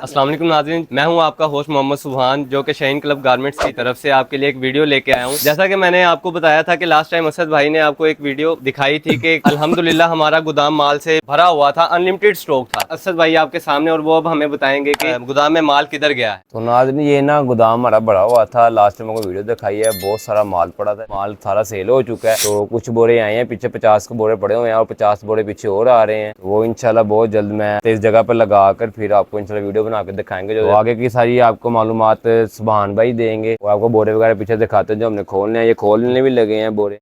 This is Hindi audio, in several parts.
अस्सलाम वालेकुम नाज़रीन, मैं हूं आपका होस्ट मोहम्मद सुभान, जो कि शाहीन क्लब गारमेंट्स की तरफ से आपके लिए एक वीडियो लेके आया हूं। जैसा कि मैंने आपको बताया था कि लास्ट टाइम असद भाई ने आपको एक वीडियो दिखाई थी कि अल्हम्दुलिल्लाह हमारा गोदाम माल से भरा हुआ था, अनलिमिटेड स्टॉक था। असद भाई आपके सामने और वो अब हमें बताएंगे कि गोदाम में माल किधर गया है। तो नाज़रीन ये ना गोदाम हमारा बड़ा हुआ था, लास्ट टाइम को वीडियो दिखाई है, बहुत सारा माल पड़ा था, माल सारा सेल हो चुका है। तो कुछ बोरे आए हैं, पीछे 50 के बोरे पड़े हुए हैं और 50 बोरे पीछे और आ रहे हैं। तो वो इंशाल्लाह बहुत जल्द मैं इस जगह पर लगा कर फिर आपको इंशाल्लाह वीडियो बना के दिखाएंगे। जो आगे की सारी आपको मालूमात सुभान भाई देंगे, वो आपको बोरे वगैरह पीछे दिखाते हैं जो हमने खोलने हैं। ये खोलने भी लगे हैं बोरे।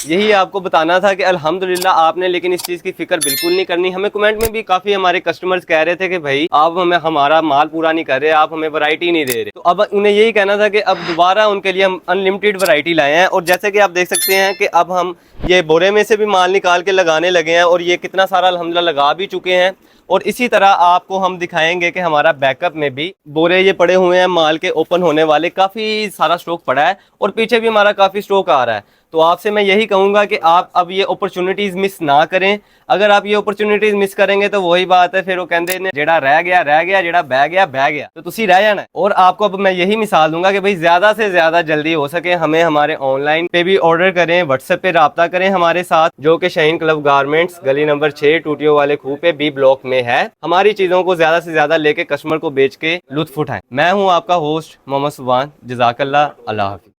यही आपको बताना था कि अल्हम्दुलिल्लाह आपने लेकिन इस चीज़ की फिक्र बिल्कुल नहीं करनी। हमें कमेंट में भी काफ़ी हमारे कस्टमर्स कह रहे थे कि भाई आप हमें हमारा माल पूरा नहीं कर रहे, आप हमें वैरायटी नहीं दे रहे। तो अब उन्हें यही कहना था कि अब दोबारा उनके लिए हम अनलिमिटेड वैरायटी लाए हैं। और जैसे कि आप देख सकते हैं कि अब हम ये बोरे में से भी माल निकाल के लगाने लगे हैं और ये कितना सारा अल्हम्दुलिल्लाह लगा भी चुके हैं। और इसी तरह आपको हम दिखाएंगे कि हमारा बैकअप में भी बोरे ये पड़े हुए हैं माल के ओपन होने वाले, काफ़ी सारा स्टॉक पड़ा है और पीछे भी हमारा काफ़ी स्टॉक आ रहा है। तो आपसे मैं यही कहूँगा कि आप अब ये अपॉर्चुनिटीज़ मिस ना करें। अगर आप ये अपॉर्चुनिटीज़ मिस करेंगे तो वही बात है, फिर वो कहते हैं जेड़ा रह गया, जेड़ा बह गया, तो तुसी रह जाना है। और आपको अब मैं यही मिसाल दूंगा कि भाई ज़्यादा से ज़्यादा जल्दी हो सके हमें हमारे ऑनलाइन पे भी ऑर्डर करें, व्हाट्सएप पे रब्ता करें हमारे साथ, जो कि शाहीन क्लब गारमेंट्स गली नंबर 6 टूटियों वाले खूह पे बी ब्लॉक में है। हमारी चीज़ों को ज़्यादा से ज़्यादा लेके कस्टमर को बेच के लुत्फ उठाएं। मैं हूँ आपका होस्ट मोहम्मद सुभान। जज़ाकल्लाह। अल्लाह हाफ़िज़।